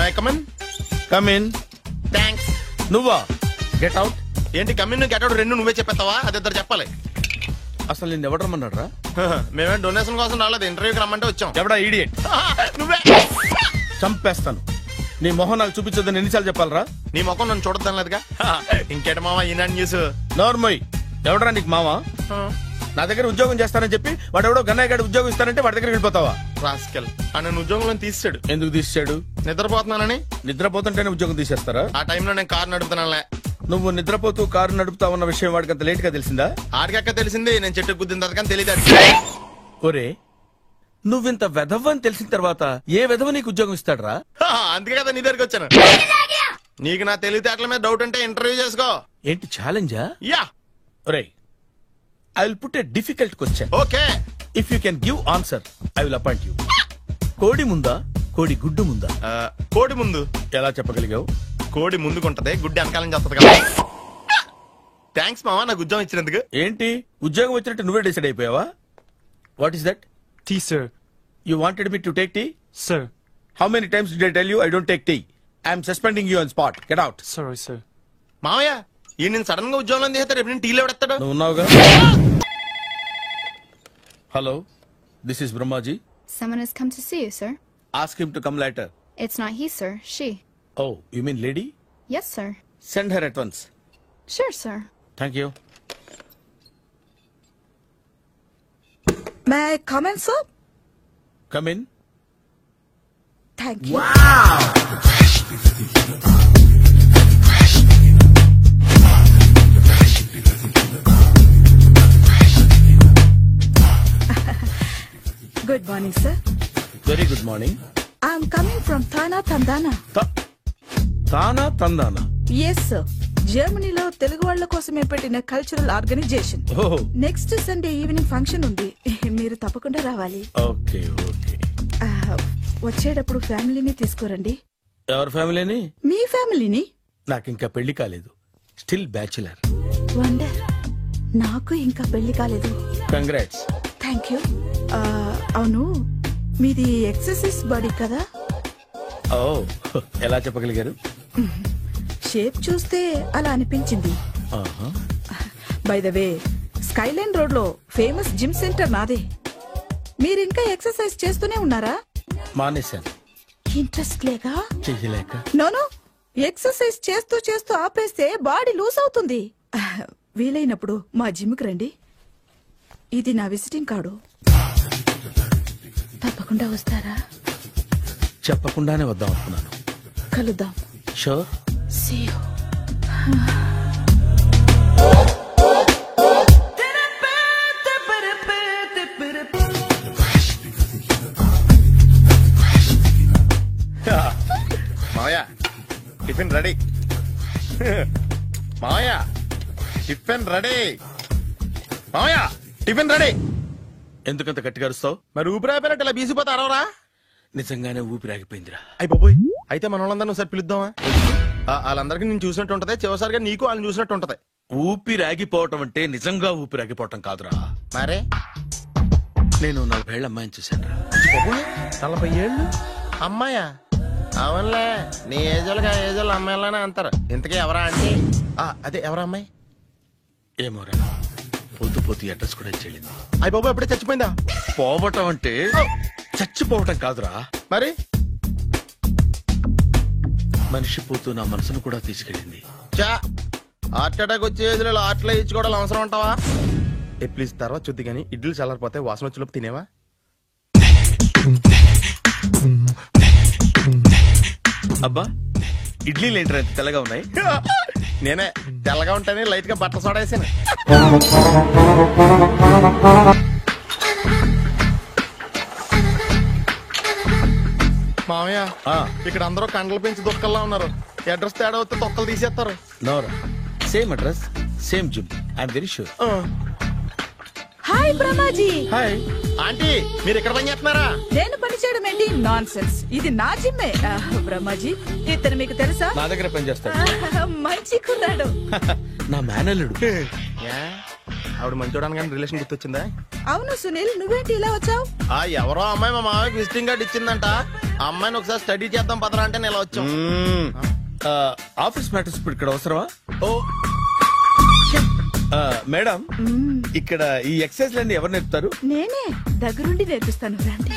May come in. Come in. Thanks. నువ్వా? Get out. ఏంటి come in get out రెండు నువ్వే చెప్పేస్తావా? అది ఇద్దరు చెప్పాలి. అసలు నేను ఎవడు రమ్మన్నాడు రా? మేమే డొనేషన్ కోసం రాలేదు, ఇంటర్వ్యూకి రమ్మంటే వచ్చాం. ఎవడా ఈడియట్? నువ్వే. చంపేస్తాను. నీ మొహం నాకు చూపించొద్దని ఎన్నిసార్లు చెప్పాలరా? నీ ముఖం నన్ను చూడద్దాం లేదుగా. ఇంకేట మావా ఈనాడు న్యూస్. నోర్మోయ్. ఎవడరా నీకు మావా? నా దగ్గర ఉద్యోగం చేస్తానని చెప్పి వాడు ఎవడో గన్నయ్య గారి ఉద్యోగం ఇస్తానంటే వాడి దగ్గర వెళ్ళిపోతావా? రాస్కెల్. నన్ను ఉద్యోగంలో తీసాడు. ఎందుకు తీసాడు? నిద్రపోతున్నానని. నిద్రపోతుంటేనే ఉద్యోగం తీసేస్తారా? ఆ టైంలో నేను కారు నడుపుతున్నానులే. నువ్వు నిద్రపోతూ కారు నడుపుతా ఉన్న విషయం వాడికి అంత లేట్ గా తెలిసిందా? ఆడికక్క తెలిసింది, నేను చెట్టు గుద్దిన తర్వాత కానీ తెలియదు. ఒరే, నువ్వింత వెధవ్ అని తెలిసిన తర్వాత ఏ వెధవ నీకు ఉద్యోగం ఇస్తాడరా? అందుకే కదా నీ దగ్గరికి వచ్చాను. నీకు నా తెలివితేటల మీద డౌట్ అంటే ఇంటర్వ్యూ చేసుకో. ఏంటి ఛాలెంజా? యా. ఒరే, I will put a difficult question. Okay. If you can give answer I will appoint you. కోడి ముందా, కోడి గుడ్డు ముందా? కోడి ముందు. ఎలా చెప్పగలిగావు? కోడి ముందుకుంటది, గుడ్డి వెనకాలం చేస్తుంది కదా. థ్యాంక్స్ మావా నాకు ఉద్యోగం ఇచ్చినందుకు. ఏంటి ఉద్యోగం వచ్చినట్టు నువ్వే డిసైడ్ అయిపోయావా? What is that? Tea sir. You wanted me to take tea? Sir. How many times did I tell you I don't take tea? I am suspending you on spot. Get out. Sorry, sir. మావయ్య ఈ నేను sudden గా ఉద్యోగంలో తీస్తాడు, రేపు నేను టీలో పెడతాడు. నువ్వు ఉన్నావుగా. Hello, this is Brahmaji. Someone has come to see you, sir. Ask him to come later. It's not he, sir. She. Oh, you mean lady? Yes, sir. Send her at once. Sure, sir. Thank you. May I come in, sir? Come in. Thank you. Wow. Good morning, sir. Very good morning. I'm coming from Thana, Tandana. Thana, Tandana. Yes, sir. జర్మనీలో తెలుగు వాళ్ళ కోసమే పెట్టిన cultural organization. Next Sunday evening function ఉంది, మీరు తప్పకుండా రావాలి. Okay okay. వచ్చేటప్పుడు ఫ్యామిలీని తీసుకురండి. ఎవరి ఫ్యామిలీని? మీ ఫ్యామిలీని. నాకు ఇంకా పెళ్లి కాలేదు, స్టిల్ బ్యాచులర్. వండర్. నాకు ఇంకా పెళ్లి కాలేదు. కంగ్రాట్స్. Thank you. అవును, మీది ఎక్సర్సైజ్ బాడీ కదా? ఓ, ఎలా చెప్పగలిగారు? షేప్ చూస్తే అలా అనిపించింది. By the way, Skyline road లో ఫేమస్ జిమ్ సెంటర్ నాదే. మీరింకా ఎక్సర్సైజ్ చేస్తూనే ఉన్నారా? మానేశాను. ఇంట్రెస్ట్ లేక? చెయ్యలేక. నోను, ఎక్సర్సైజ్ చేస్తూ చేస్తూ ఆపేస్తే బాడీ లూజ్ అవుతుంది. వీలైనప్పుడు మా జిమ్ కి రండి. ఇది నా విజిటింగ్ కార్డు. తప్పకుండా వస్తారా? చెప్పకుండానే వద్దాం అనుకున్నాను. కలుద్దాం. షూర్. See you. మావయ్య టిఫిన్ రెడీ. మావయ్య టిఫిన్ రెడీ. మావయ్య టిఫిన్ రెడీ. ఎందుకంత గట్టిగా అరుస్తావు? మరి ఊపిరి అయిపోయినట్టు ఇలా బీసిపోతే అరవరా? నిజంగానే ఊపిరాగిపోయిందిరా. అయ్యి బాబోయ్, అయితే మన వాళ్ళందరినీ ఒకసారి పిలుద్దామా? వాళ్ళందరికీ నేను చూసినట్టు ఉంటది, చివరిసారిగా నీకు వాళ్ళని చూసినట్టు ఉంటది. ఊపిరాగిపోవటం అంటే నిజంగా ఊపిరాగిపోవటం కాదురా. మరే నేను 40 ఏళ్ల అమ్మాయిని చూశాను రా. 40 ఏళ్ళు అమ్మాయా? అవునులే, నీ ఏజోళ్ళకి ఆ ఏజోళ్ళు అమ్మాయిలానే అంటారు. ఇంతకీ ఎవరా అంటే? అదే ఎవరా అమ్మాయి? ఏమోరా, పోతూ పోతూ అడ్రస్ కూడా చెల్లింది. అయ్యి బాబు ఎప్పుడే చచ్చిపోయిందా? పోవటం అంటే చచ్చిపోవటం కాదురా. మరి మనిషి పోతూ నా మనసును కూడా తీసుకెళ్ళింది. చా, హార్ట్ అటాక్ వచ్చే ఏజ్లో హార్ట్లో ఇచ్చుకోవడం అవసరం అంటావా? ప్లీజ్ తర్వాత చూద్ది కానీ ఇడ్లీ చల్లారిపోతే వాసన వచ్చేలోపు తినేవా? అబ్బా, ఇడ్లీలు ఏంటంటే ఎంత తెల్లగా ఉన్నాయి? నేనే తెల్లగా ఉంటానే లైట్ గా బట్టలు సోడా వేసాను. మామయ్య, ఇక్కడ అందరూ కండలు పెంచి దుక్కల్లా ఉన్నారు. అడ్రస్ తేడా వస్తే తొక్కలు తీసేస్తారు. నోరా, same address, same gym. I'm very sure. Hi Brahmaji. Hi aunty, మీరు ఇక్కడ పని చేస్తున్నారా? నేను పని చేయడం ఏంటి? Nonsense. ఇది నా జిమ్మే. బ్రహ్మాజీ, ఇతను మీకు తెలుసా? నా దగ్గర పని చేస్తాడు. మంచి కుర్రాడు. నా మేనల్లుడు. ఆవిడ మంచి చూడడానికి రిలేషన్ గుర్తొచ్చిందా? అవును సునీల్, నువ్వేంటి ఇలా వచ్చావు? ఎవరో అమ్మాయి మా మామయ్యకి విజిటింగ్ కార్డు ఇచ్చిందంట. ఆ అమ్మాయిని ఒకసారి స్టడీ చేద్దాం పదరా అంటే నేను ఇలా వచ్చాం. ఆఫీస్ మ్యాటర్స్ ఇప్పుడు ఇక్కడ అవసరమా? ఓ మేడం, ఇక్కడ ఈ ఎక్సర్సైజ్ లన్నీ ఎవరు నేర్పుతారు? నేనే దగ్గరుండి నేర్పిస్తాను, రండి.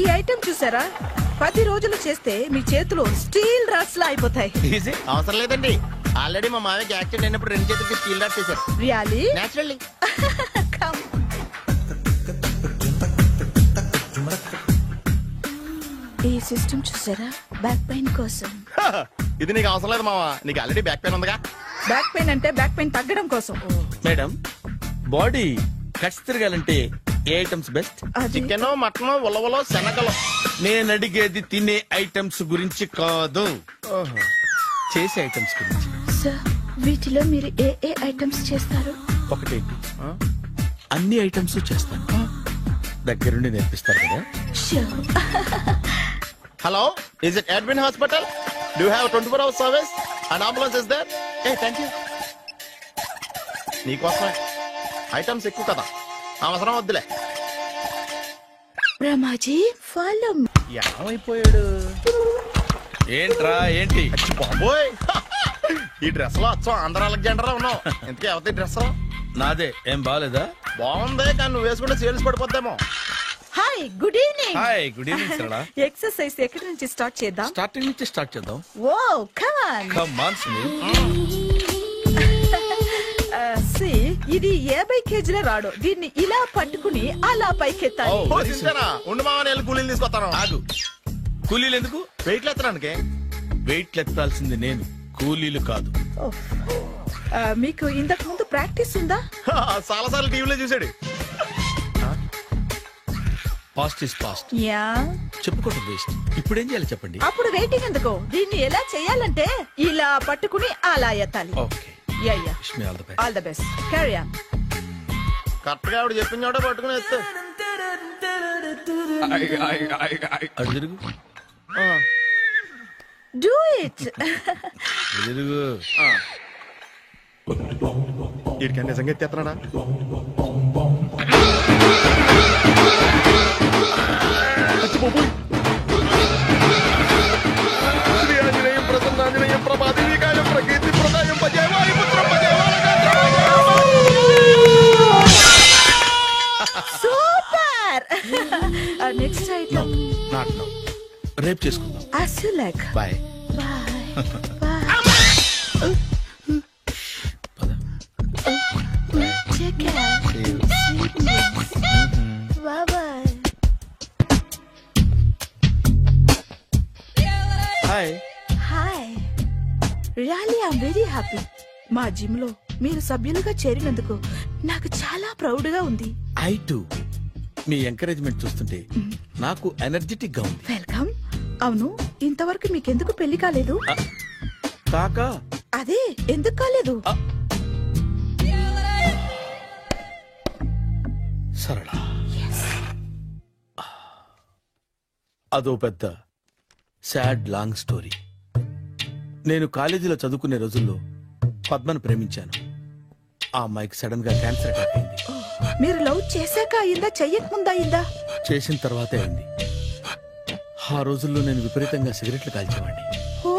ఈ ఐటెం చూసారా? 10 రోజులు చేస్తే మీ చేతులు స్టీల్ రాట్స్ లా అయిపోతాయి. ఈజీ, అవసరం లేదండి. ఆల్రెడీ మా మామయ్యకి యాక్సిడెంట్ అయినప్పుడు 2 చేతులకి స్టీల్ డాట్ చేశారు. రియల్లీ? నేచురల్లీ. ఈ సిస్టమ్ చూసారా? బ్యాక్ పెయిన్ కోసం. ఇది నీకు అవసరం లేదు మావా, నీకు ఆల్రెడీ బ్యాక్ పెయిన్ ఉందిగా. బ్యాక్ పెయిన్ అంటే బ్యాక్ పెయిన్ తగ్గడం కోసం. మేడం, బాడీ కట్స్ తిరగాలంటే ఏ ఐటమ్స్ బెస్ట్? చికెన్, మటన్, ఉలవలో, శనగలు. నేను అడిగేది తినే ఐటమ్స్ గురించి కాదు, చేసే ఐటమ్స్ గురించి. సార్, వీటిలో మీరు ఏ ఏ ఐటమ్స్ చేస్తారు? ఒకటేంటి, అన్ని ఐటమ్స్ చేస్తాను. దగ్గరుండి నేర్పిస్తారు కదా? Hello, is it admin hospital? Do have 24 hours service? And ambulance is there? Thank you. నీకోసమే ఐటమ్స్ ఎక్కువ కదా, అవసరం వద్దులే. రమాజీ, ఫాలో. ఏమైపోయాడు? ఏంట్రా ఏంటి? బాబోయ్, ఈ డ్రెస్ లో అచ్చం ఆంధ్ర అలెగ్జాండర్ ఉన్నావు. ఇంతకీ ఎవరి డ్రెస్? నాదే. ఏం బాగాలేదా? బాగుంది, కానీ నువ్వు వేసుకుంటే సేల్స్ పడిపోద్దేమో. Hi, good evening. Hi, good evening Sarala. Exercise ఎక్కడి నుంచి స్టార్ట్ చేద్దాం? స్టార్టింగ్ నుంచి స్టార్ట్ చేద్దాం. Oh come on. Come on Sunil. ఇది 50 కేజీల రాడు. దీన్ని ఇలా పట్టుకుని అలా పైకెత్తాలి. Oh. ఉండు మామ, నేను కూలీలు తీసుకొస్తాను. ఆగు, కూలీలు ఎందుకు? వెయిట్ ఎత్తడానికి. వెయిట్ ఎత్తాల్సింది నేను, కూలీలు కాదు. మీకు ఇంతకు ముందు ప్రాక్టీస్ ఉందా? చాలా సార్లు టీవీలో చూసాడు. Past is past, yeah. చెప్పుకోవడం వేస్ట్. ఇప్పుడు ఏం చేయాలి చెప్పండి? అప్పుడు వెయిటింగ్ ఎందుకు? దీన్ని ఎలా చేయాలంటే ఇలా పట్టుకుని అలా ఎత్తాలి. Okay, yeah yeah. Wish me all the best. All the best. Carry on. Correct గా ఆవిడ చెప్పిన చోట పట్టుకుని ఎత్తు. అటు తిరుగు, డూ ఇట్. అటు తిరుగు. వీడికి నిజంగా ఎత్తేస్తున్నాడా? శ్రీ ఆంజనేయం ప్రసన్నాంజనేయం ప్రభాదేవికాయం ప్రకీర్తి ప్రదాయం భజేవాయి పుత్రం super. Next item not now, రేపు చేసుకుందాం. as you like. Bye. Bye. Bye. Take care. Sweet dreams. Bye bye. Hi. Hi. Really, I'm very happy. మా జిమ్ లో మీరు సభ్యులుగా చేరినందుకు నాకు చాలా ప్రౌడ్ గా ఉంది. I to. మీ ఎంకరేజ్మెంట్ చూస్తుంటే నాకు ఎనర్జెటిక్ గా ఉంది. వెల్కమ్. అవును, ఇంతవరకు మీకెందుకు పెళ్లి కాలేదు? కాకా, అదే ఎందుకు కాలేదు? సరళ, అదో పెద్ద సాడ్ లాంగ్ స్టోరీ. నేను కాలేజీలో చదువుకునే రోజుల్లో పద్మను ప్రేమించాను. ఆ అమ్మాయికి సడన్ గా క్యాన్సర్ అటాక్ అయింది. మీరు లవ్ చేశాక అయిందా, చెయ్యక ముందా అయిందా? చేసిన తర్వాతే అయింది. ఆ రోజుల్లో నేను విపరీతంగా సిగరెట్లు కాల్చేవాడిని. ఓ,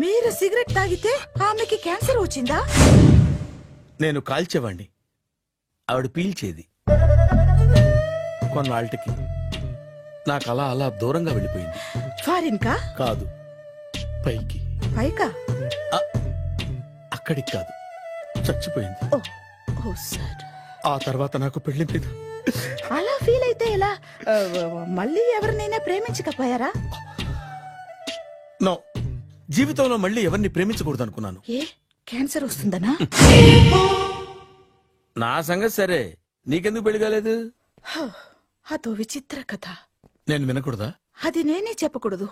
మీరు సిగరెట్ తాగితే ఆమెకి క్యాన్సర్ వచ్చిందా? నేను కాల్చేవాణ్ణి, ఆవిడ పీల్చేది. కొన్నాళ్ళకి నాకు అలా అలా దూరంగా వెళ్ళిపోయింది. ఫారిన్ కా? కాదు, పైకి. పైకా? అక్కడికి కాదు, చచ్చిపోయింది. ఓ, ఓ సార్. ఆ తర్వాత నాకు పెళ్లి మీద. అలా ఫీల్ అయితే ఎలా? మళ్ళీ ఎవరినైనా ప్రేమించకపోయారా? నో, జీవితంలో మళ్ళీ ఎవరిని ప్రేమించకూడదు అనుకున్నాను. ఏ, క్యాన్సర్ వస్తుందనా? నా సంగతి సరే, నీకెందుకు పెళ్లి కాలేదు? అదో విచిత్ర కథ. నేను వినకూడదా? అది నేనే చెప్పకూడదు.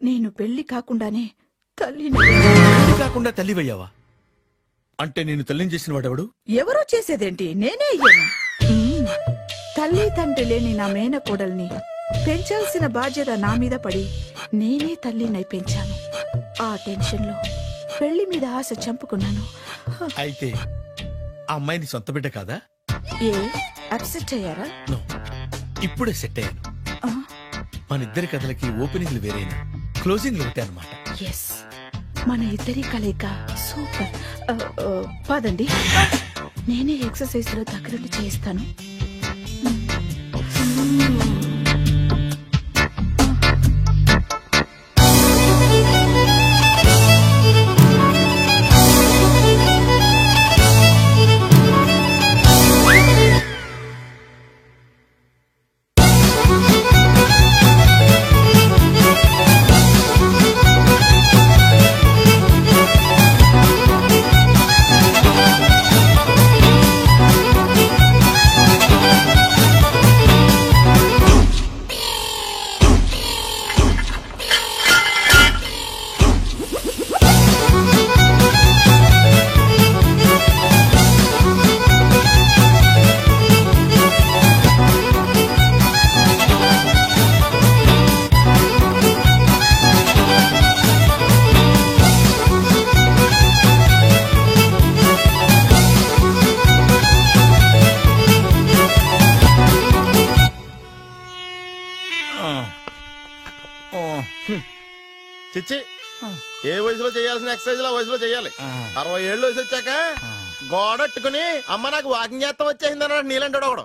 నేను పెళ్లి కాకుండానే తల్లిని. పెళ్లి కాకుండా తల్లివయ్యావా? అంటే నేను తల్లిని చేసిన వాడెవడు? ఎవరో చేసేదేంటి, నేనే అయ్యాను. తల్లి తండ్రి లేని నా మేనకోడల్ని పెంచాల్సిన బాధ్యత నా మీద పడి నేనే తల్లినై పెంచాను. ఆ టెన్షన్ లో పెళ్లి మీద ఆశ చంపుకున్నాను. అయితే ఆ అమ్మాయిని సొంత బిడ్డ కాదా? ఏ అప్సెట్ అయ్యారా? నో, ఇప్పుడే సెట్ అయ్యాను. మన ఇద్దరి కథలకి ఓపెనింగ్లు వేరైనా క్లోజింగ్లు ఒకటే అనమాట. ఎస్, మన ఇద్దరి కలయిక సూపర్. పదండి, నేనే ఎక్సర్సైజ్ లో దగ్గరుండి చేస్తాను. చిచ్చి, ఏ వయసులో చేయాల్సిన ఎక్సర్సైజ్ ఆ వయసులో చేయాలి. 60 ఏళ్ళు వయసు వచ్చాక గోడట్టుకుని అమ్మ నాకు వాకింగ్ చేస్తా వచ్చేసింది అన్నాడు నీలంటాడు ఒకడు.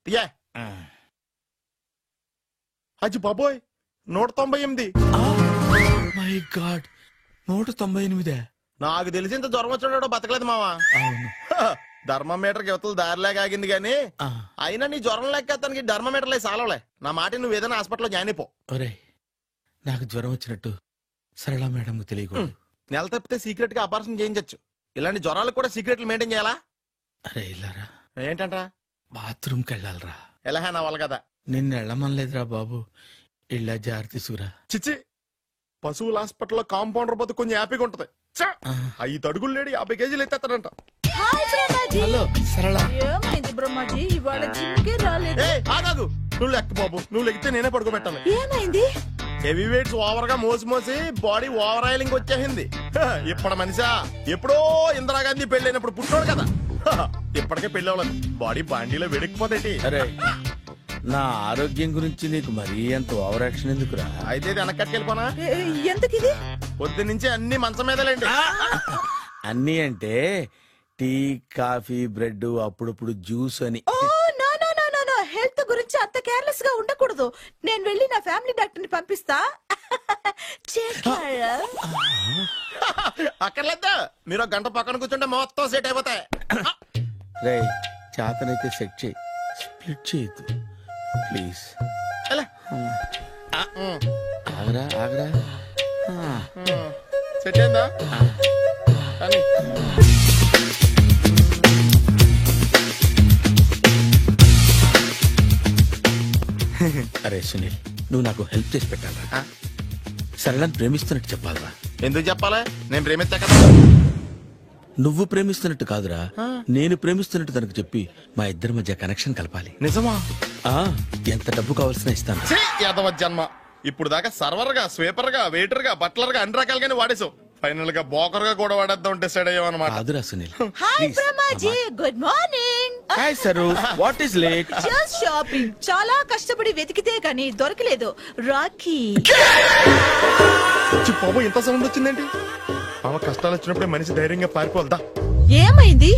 తీయా అచ్చి బాబోయ్, 198. My God, 198. నాకు తెలిసి ఇంత జ్వరం వచ్చాడో బతకలేదు మావా. ధర్మమీటర్ యువతలు దారిలాగా ఆగింది గాని అయినా నీ జ్వరం లెక్క అతనికి ధర్మమీటర్లే సాలవలే. నా మాట నువ్వు ఏదైనా హాస్పిటల్లో జాయిన్ అయిపో. ఒరే, నాకు జ్వరం వచ్చినట్టు సరళ మేడం తెలియకూడదు. నెల తప్పితే సీక్రెట్ గా ఆపరేషన్ చేయించచ్చు. ఇలాంటి జ్వరాలకు కూడా సీక్రెట్లు మెయింటైన్ చేయాలా? అరే ఇల్లారా, ఏంటంటరా? బాత్రూమ్కి వెళ్ళాలరా. ఎలా నా వాళ్ళ కదా. నిన్ను వెళ్ళమనలేదురా బాబు, ఇళ్ళ జారి తీసుకురా. చిచ్చి, పశువుల హాస్పిటల్లో కాంపౌండర్ పోతే కొంచెం హ్యాపీగా ఉంటది. 5 అడుగులు లేడి 50 కేజీలు ఎత్తేస్తాడంట. హలో సరళ. ఏమైంది బ్రహ్మాజీ, ఇవాళ జిమ్కే రాలేదు? ఆగాగు, నువ్వు లెక్క బాబు. నువ్వు లెక్కితే నేనే పడుకోబెట్టాలి. ఏమైంది? హెవీ వెయిట్స్ ఓవర్ గా మోసి బాడీ ఓవర్ ఆయిలింగ్ వచ్చేసింది. ఇప్పుడు మనిషా ఎప్పుడో ఇందిరాగాంధీ పెళ్ళైనప్పుడు పుట్టినోడు కదా. ఇప్పటికే పెళ్లి అవ్వలేదు, బాడీ బాండీలో వెడికిపోతేటి. అరే, నా ఆరోగ్యం గురించి నీకు మరీ అంత ఓవర్ యాక్షన్ ఎందుకురా? అయితే వెనక్కట్టుకెళ్ళిపోనా? ఎందుకిది? పొద్దు నుంచి అన్ని మంచం మీదలేండి. అన్ని అంటే టీ, కాఫీ, బ్రెడ్, అప్పుడప్పుడు జ్యూస్ అని. హెల్త్ గురించి అంత కేర్లెస్ గా ఉండకూడదు. నేను వెళ్ళి నా ఫ్యామిలీ డాక్టర్ ని పంపిస్తా. అక్కర్లేదా, మీరు 1 గంట పక్కన కూర్చుంటే మొత్తం సెట్ అయిపోతాయి. రే, చేతనైతే సెట్ చేయి, స్ప్లిట్ చేయొద్దు ప్లీజ్. ఆగరా ఆగరా. సెట్ అయిందా? కానీ అరే సునీల్, నువ్వు నాకు హెల్ప్ చేసి పెట్టాలరా. సరళని ప్రేమిస్తున్నట్టు చెప్పాలరా. ఎందుకు చెప్పాలి? నేను ప్రేమిస్తా కదా. నువ్వు ప్రేమిస్తున్నట్టు కాదురా, నేను ప్రేమిస్తున్నట్టు తనకు చెప్పి మా ఇద్దరి మధ్య కనెక్షన్ కలపాలి. నిజమా? ఎంత డబ్బు కావాల్సిన ఇస్తాను. యాదవ జన్మ, ఇప్పుడు దాకా సర్వర్ గా, స్వీపర్ గా, వెయిటర్ గా, బట్లర్ గా అన్ని రకాలుగానే వాడేసావు. ఫైనల్ గా బోకర్ గా కూడా వాడేద్దాం డిసైడ్ అయ్యామన్నమాట. కాదురా Sunil. Hi Brahmaji, good morning. Hi sir, what is late? Just shopping. చాలా కష్టపడి వెతికితే గానీ దొరకలేదు. రాఖీ. బాబు, ఇంత సౌండ్ వచ్చిందేంటి? మామ కష్టాలు వచ్చినప్పుడే మనిషి ధైర్యంగా పారిపోద్దా. ఏమైంది?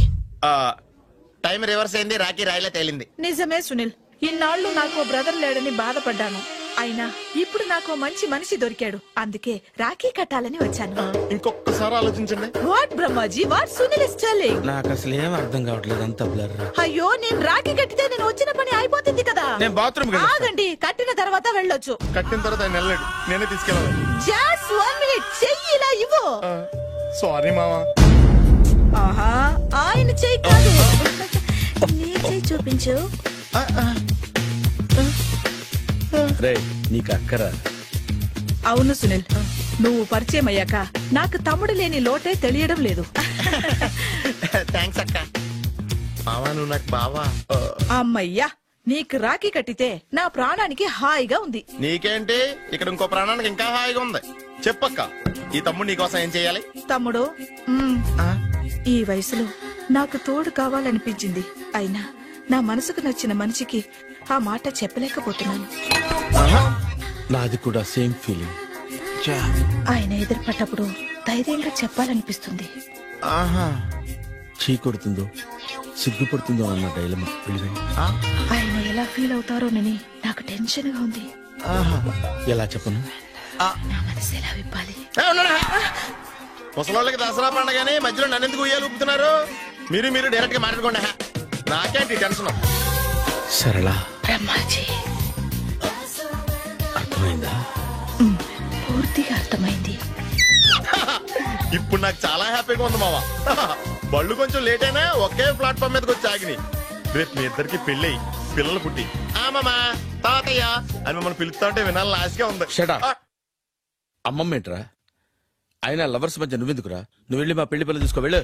టైం రివర్స్ అయింది, రాఖీ రాయిలా తేలింది. నిజమే సునీల్, ఇన్నాళ్ళు నాకు బ్రదర్ లేడని బాధపడ్డాను. అయినా ఇప్పుడు నాకు మంచి మనిషి దొరికాడు. అందుకే రాఖీ కట్టాలని వచ్చాను. ఇంకొకసారి ఆలోచించండి. What Brahmaji, what Sunil is telling? నాకు అసలు ఏం అర్థం కావట్లేదు, అంత బ్లర్. అయ్యో, నేను రాఖీ కట్టితే నేను వచ్చిన పని అయిపోతుంది కదా. నేను బాత్రూమ్ ఆగండి, కట్టిన తర్వాత వెళ్ళొచ్చు. కట్టిన తర్వాత ఆయన వెళ్ళాడు, నేనే తీసుకెళ్ళాలి. జస్ట్ 1 minute, చెయ్యి ఇలా ఇవ్వు. సారీ మావా. ఆహా, ఆయన చెయ్యి కాదు, నీ చెయ్యి చూపించు. రే, నీకు అక్కరా? అవును సునీల్, నువ్వు పరిచయం అయ్యాక నాకు తమ్ముడు లేని లోటే తెలియడం లేదు. థ్యాంక్స్ అక్క. మావా, నువ్వు నాకు బావా. అమ్మయ్యా, నీకు రాఖీ కట్టితే నా ప్రాణానికి హాయిగా ఉంది. నీకేంటి, ఇక్కడ ఇంకో ప్రాణానికి ఇంకా హాయిగా ఉంది. చెప్పక్క. ఈ తమ్ముడు నీకోసం ఏం చేయాలి? తమ్ముడు ఈ వయసులో నాకు తోడు కావాలనిపించింది. అయినా నా మనసుకు నచ్చిన మనిషికి ఆ మాట చెప్పలేకపోతున్నాను. నాది కూడా సేమ్ ఫీలింగ్. ఆయన ఎదురుపడ్డప్పుడు ధైర్యంగా చెప్పాలనిపిస్తుంది. చీ కొడుతుందో సిగ్గుపడుతుందో అన్న డైలమా. ఆయన ఎలా ఫీల్ అవుతారోనని నాకు టెన్షన్ గా ఉంది. ఎలా చెప్పను? నా మనసు ఎలా విప్పాలి? ముసలోళ్ళకి దసరా పండగని మధ్యలో నన్ను ఎందుకు ఉయ్యాలు ఊపుతున్నారు? మీరు డైరెక్ట్ గా మాట్లాడుకోండి. నాకేంటి టెన్షన్? సరళ బ్రహ్మాజీ, అర్థమైందా? పూర్తిగా అర్థమైంది. ఇప్పుడు నాకు చాలా హ్యాపీగా ఉంది మావా. బళ్ళు కొంచెం లేట్ అయినా ఒకే ప్లాట్ఫామ్ మీదకి వచ్చి ఆగినాయి. రేపు మీ ఇద్దరికి పెళ్ళి పిల్లలు పుట్టి మామా తాతయ్య అని మిమ్మల్ని పిలుస్తా ఉంటే వినాలని ఆశగా ఉంది. Shut up. అమ్మమ్మేంట్రా? అయినా లవర్స్ మధ్య నువ్వెందుకురా? నువ్వు వెళ్ళి మా పెళ్లి పిల్లలు చూసుకో వెళ్ళు.